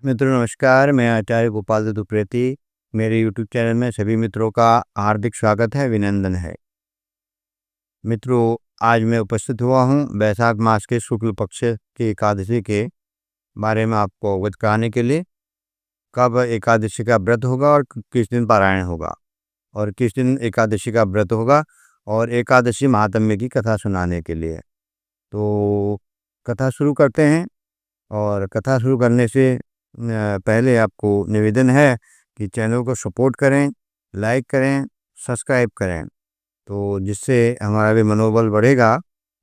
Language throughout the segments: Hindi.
मित्रों नमस्कार, मैं आचार्य गोपाल दत्त उप्रेती। मेरे यूट्यूब चैनल में सभी मित्रों का हार्दिक स्वागत है, अभिनंदन है। मित्रों, आज मैं उपस्थित हुआ हूँ वैशाख मास के शुक्ल पक्ष की एकादशी के बारे में आपको अवगत कराने के लिए। कब एकादशी का व्रत होगा और किस दिन पारायण होगा और किस दिन एकादशी का व्रत होगा और एकादशी महात्म्य की कथा सुनाने के लिए। तो कथा शुरू करते हैं। और कथा शुरू करने से पहले आपको निवेदन है कि चैनल को सपोर्ट करें, लाइक करें, सब्सक्राइब करें, तो जिससे हमारा भी मनोबल बढ़ेगा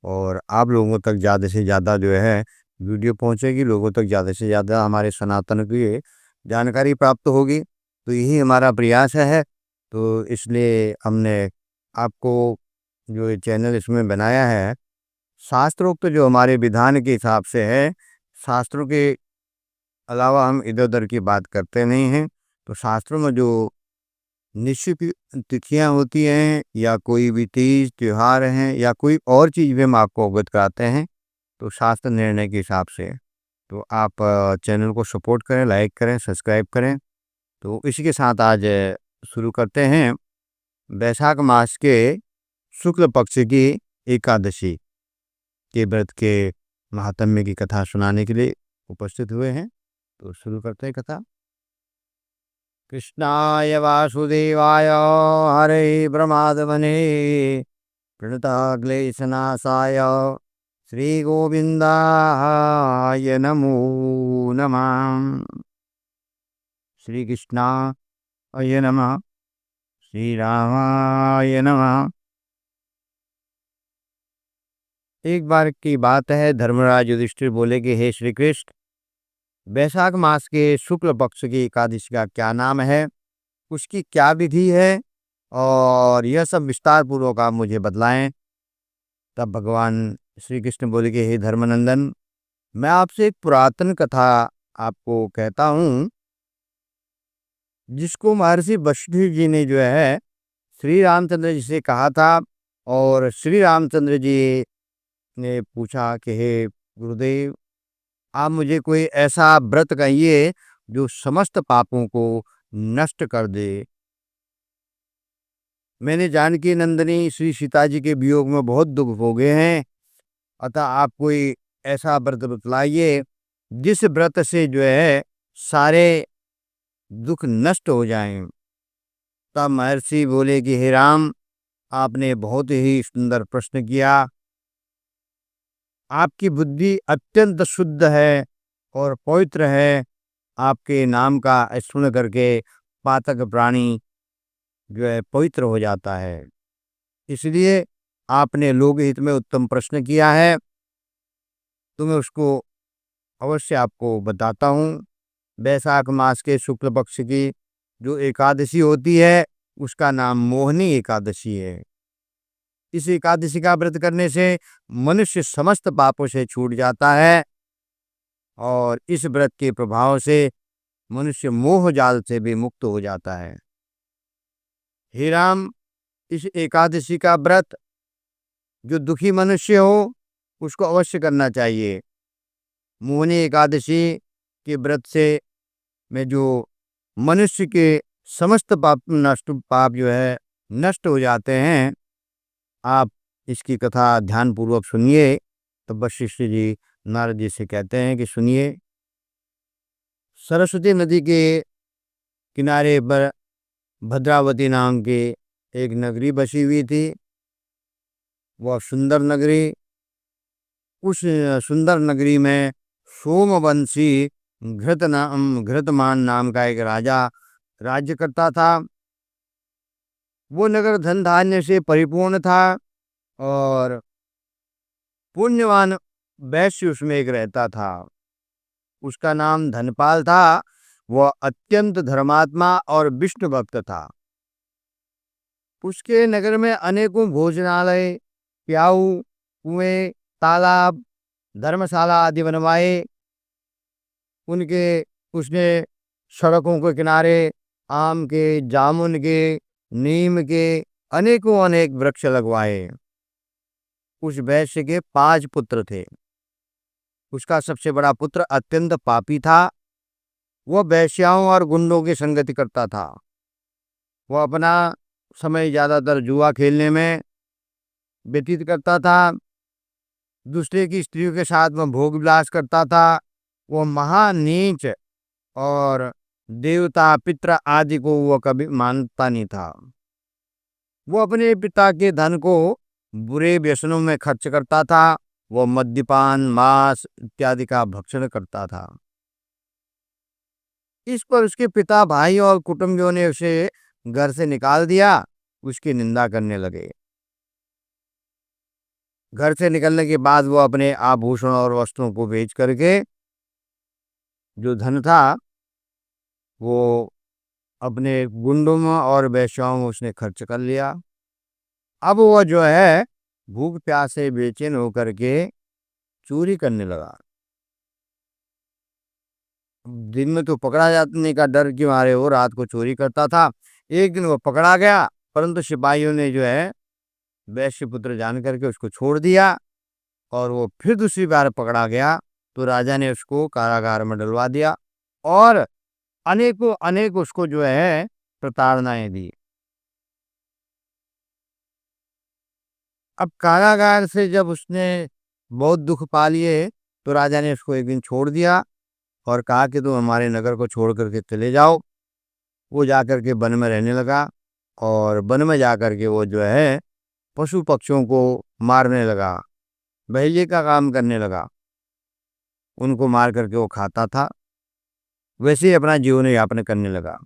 और आप लोगों तक ज़्यादा से ज़्यादा जो है वीडियो पहुंचेगी, लोगों तक ज़्यादा से ज़्यादा हमारे सनातन की जानकारी प्राप्त होगी। तो यही हमारा प्रयास है। तो इसलिए हमने आपको जो ये चैनल इसमें बनाया है, शास्त्रोक्त जो हमारे विधान के हिसाब से है, शास्त्रों के अलावा हम इधर-उधर की बात करते नहीं हैं। तो शास्त्रों में जो निश्चित तिथियां होती हैं या कोई भी तीज त्योहार हैं या कोई और चीज़ भी हम आपको अवगत कराते हैं, तो शास्त्र निर्णय के हिसाब से। तो आप चैनल को सपोर्ट करें, लाइक करें, सब्सक्राइब करें। तो इसी के साथ आज शुरू करते हैं वैशाख मास के शुक्ल पक्ष की एकादशी के व्रत के महात्म्य की कथा सुनाने के लिए उपस्थित हुए हैं। तो शुरू करते हैं कथा। कृष्णाय वासुदेवाय हरे ब्रह्मादमने प्रणताक्लेशनाशाय श्रीगोविन्दाय नमो नमः। श्री कृष्णाय नमः। श्री रामाय नमः। एक बार की बात है, धर्मराज युधिष्ठिर बोले कि हे श्री कृष्ण, वैशाख मास के शुक्ल पक्ष की एकादशी का क्या नाम है, उसकी क्या विधि है और यह सब विस्तार पूर्वक आप मुझे बतलाएं। तब भगवान श्री कृष्ण बोले कि हे धर्मनंदन, मैं आपसे एक पुरातन कथा आपको कहता हूँ, जिसको महर्षि वशिष्ठ जी ने जो है श्री रामचंद्र जी से कहा था। और श्री रामचंद्र जी ने पूछा कि हे गुरुदेव, आप मुझे कोई ऐसा व्रत कहिए जो समस्त पापों को नष्ट कर दे। मैंने जानकी नंदिनी श्री सीता जी के वियोग में बहुत दुख भोगे हैं, अतः आप कोई ऐसा व्रत बतलाइए जिस व्रत से जो है सारे दुख नष्ट हो जाएं। तब महर्षि बोले कि हे राम, आपने बहुत ही सुंदर प्रश्न किया। आपकी बुद्धि अत्यंत शुद्ध है और पवित्र है। आपके नाम का स्मरण करके पातक प्राणी जो है पवित्र हो जाता है। इसलिए आपने लोक हित में उत्तम प्रश्न किया है, तो मैं उसको अवश्य आपको बताता हूँ। वैशाख मास के शुक्ल पक्ष की जो एकादशी होती है, उसका नाम मोहिनी एकादशी है। इस एकादशी का व्रत करने से मनुष्य समस्त पापों से छूट जाता है और इस व्रत के प्रभाव से मनुष्य मोह जाल से भी मुक्त हो जाता है। हे राम, इस एकादशी का व्रत जो दुखी मनुष्य हो उसको अवश्य करना चाहिए। मोहिनी एकादशी के व्रत से में जो मनुष्य के समस्त पाप जो है नष्ट हो जाते हैं। आप इसकी कथा ध्यान पूर्वक सुनिए। तो वशिष्ठ जी नारद जी से कहते हैं कि सुनिए, सरस्वती नदी के किनारे पर भद्रावती नाम की एक नगरी बसी हुई थी। वह सुंदर नगरी, उस सुंदर नगरी में सोमवंशी घृतमान नाम का एक राजा राज्य करता था। वो नगर धन धान्य से परिपूर्ण था और पुण्यवान वैश्य उसमें एक रहता था। उसका नाम धनपाल था। वह अत्यंत धर्मात्मा और विष्णु भक्त था। उसके नगर में अनेकों भोजनालय, प्याऊ, कुएं, तालाब, धर्मशाला आदि बनवाए। उनके उसने सड़कों के किनारे आम के, जामुन के, नीम के अनेकों अनेक वृक्ष लगवाए। उस वैश्य के 5 पुत्र थे। उसका सबसे बड़ा पुत्र अत्यंत पापी था। वह वेश्याओं और गुंडों की संगति करता था। वह अपना समय ज़्यादातर जुआ खेलने में व्यतीत करता था। दूसरे की स्त्रियों के साथ में भोग विलास करता था। वो महानीच और देवता पितृ आदि को वो कभी मानता नहीं था। वो अपने पिता के धन को बुरे व्यसनों में खर्च करता था। वो मद्यपान मांस इत्यादि का भक्षण करता था। इस पर उसके पिता भाई और कुटुंबियों ने उसे घर से निकाल दिया। उसकी निंदा करने लगे। घर से निकलने के बाद वो अपने आभूषण और वस्त्रों को बेच करके जो धन था वो अपने गुंडों में और वेश्याओं में उसने खर्च कर लिया। अब वो जो है भूख प्यास से बेचैन होकर के चोरी करने लगा। दिन में तो पकड़ा जाने का डर के मारे वो रात को चोरी करता था। एक दिन वो पकड़ा गया, परंतु सिपाहियों ने जो है वैश्य पुत्र जान करके उसको छोड़ दिया। और वो फिर दूसरी बार पकड़ा गया तो राजा ने उसको कारागार में डलवा दिया और अनेकों अनेक उसको जो है प्रताड़नाएं दी। अब कारागार से जब उसने बहुत दुख पा लिए तो राजा ने उसको एक दिन छोड़ दिया और कहा कि तुम हमारे नगर को छोड़ करके चले जाओ। वो जा करके वन में रहने लगा और वन में जा करके वो जो है पशु पक्षियों को मारने लगा, बहेलिए का काम करने लगा। उनको मार करके वो खाता था। वैसे ही अपना जीवन यापन करने लगा।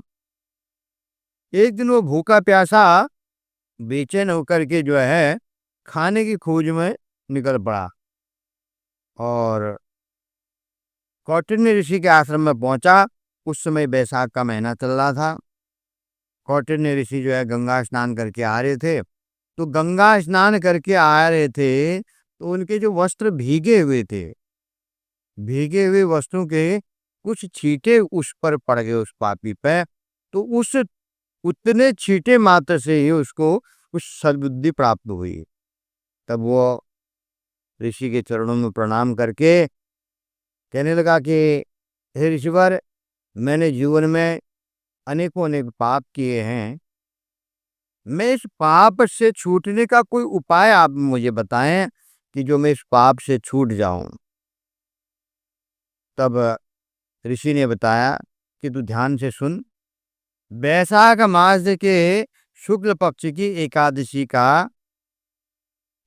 एक दिन वो भूखा प्यासा बेचैन होकर के जो है खाने की खोज में निकल पड़ा और कौटिन्य ऋषि के आश्रम में पहुंचा। उस समय बैसाख का महीना चल रहा था। कौटिन्य ऋषि जो है गंगा स्नान करके आ रहे थे। तो गंगा स्नान करके आ रहे थे तो उनके जो वस्त्र भीगे हुए थे, भीगे हुए वस्त्रों के कुछ छींटे उस पर पड़ गए उस पापी पे। तो उस उतने छींटे मात्र से ही उसको कुछ सद्बुद्धि प्राप्त हुई। तब वो ऋषि के चरणों में प्रणाम करके कहने लगा कि हे ऋषिवर, मैंने जीवन में अनेकों अनेक पाप किए हैं। मैं इस पाप से छूटने का कोई उपाय आप मुझे बताएं कि जो मैं इस पाप से छूट जाऊं। तब ऋषि ने बताया कि तू ध्यान से सुन। बैसाख मास के शुक्ल पक्ष की एकादशी का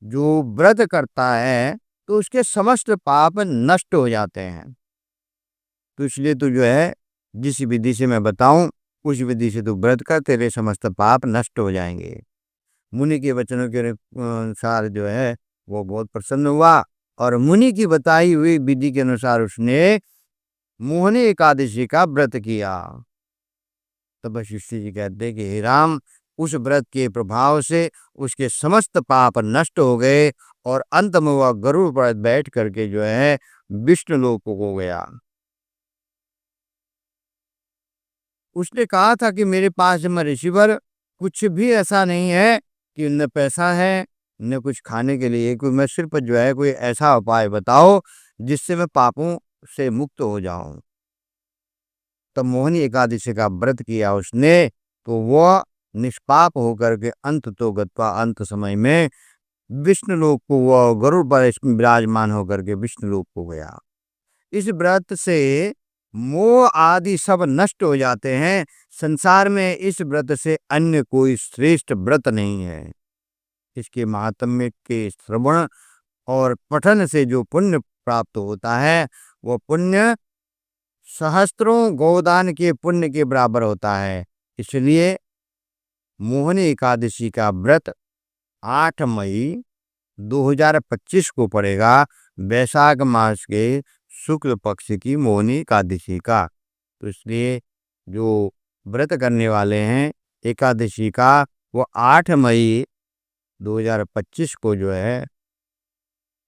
जो व्रत करता है तो उसके समस्त पाप नष्ट हो जाते हैं। तो इसलिए तू जो है जिस विधि से मैं बताऊं उस विधि से तू व्रत कर, तेरे समस्त पाप नष्ट हो जाएंगे। मुनि के वचनों के अनुसार जो है वो बहुत प्रसन्न हुआ और मुनि की बताई हुई विधि के अनुसार उसने मोहनी एकादशी का व्रत किया। तब वशिष्ठ जी कहते हैं कि हे राम, उस व्रत के प्रभाव से उसके समस्त पाप नष्ट हो गए और अंत में वह गरुड़ पर बैठ करके जो है विष्णु लोक को गया। उसने कहा था कि मेरे पास में ऋषिवर कुछ भी ऐसा नहीं है कि न पैसा है न कुछ खाने के लिए, कोई मैं सिर्फ जो है कोई ऐसा उपाय बताओ जिससे मैं पापों से मुक्त हो जाऊं। तब मोहिनी एकादशी का व्रत किया उसने तो वह निष्पाप होकर के अंत तो गत्वा अंत समय में विष्णु लोक को वह गरुड़ पर विराजमान होकर के विष्णु लोक को गया। इस व्रत से मोह आदि सब नष्ट हो जाते हैं। संसार में इस व्रत से अन्य कोई श्रेष्ठ व्रत नहीं है। इसके महात्म्य के श्रवण और पठन से जो पुण्य प्राप्त होता है वह पुण्य सहस्त्रों गोदान के पुण्य के बराबर होता है। इसलिए मोहिनी एकादशी का व्रत 8 मई 2025 को पड़ेगा, वैशाख मास के शुक्ल पक्ष की मोहिनी एकादशी का। तो इसलिए जो व्रत करने वाले हैं एकादशी का वो 8 मई 2025 को जो है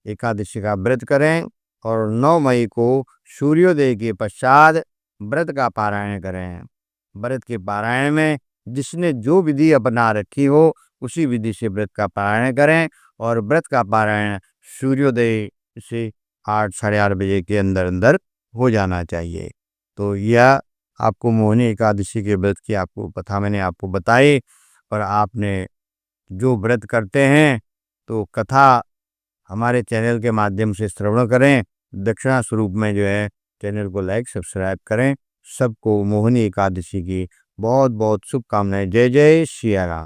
एकादशी का व्रत करें और 9 मई को सूर्योदय के पश्चात व्रत का पारायण करें। व्रत के पारायण में जिसने जो विधि अपना रखी हो उसी विधि से व्रत का पारायण करें और व्रत का पारायण सूर्योदय से 8 साढ़े 8 बजे के अंदर अंदर हो जाना चाहिए। तो यह आपको मोहिनी एकादशी के व्रत की आपको कथा मैंने आपको बताई, और आपने जो व्रत करते हैं तो कथा हमारे चैनल के माध्यम से श्रवण करें। दक्षिणा स्वरूप में जो है चैनल को लाइक सब्सक्राइब करें। सबको मोहिनी एकादशी की बहुत बहुत शुभकामनाएं। जय जय सिया राम।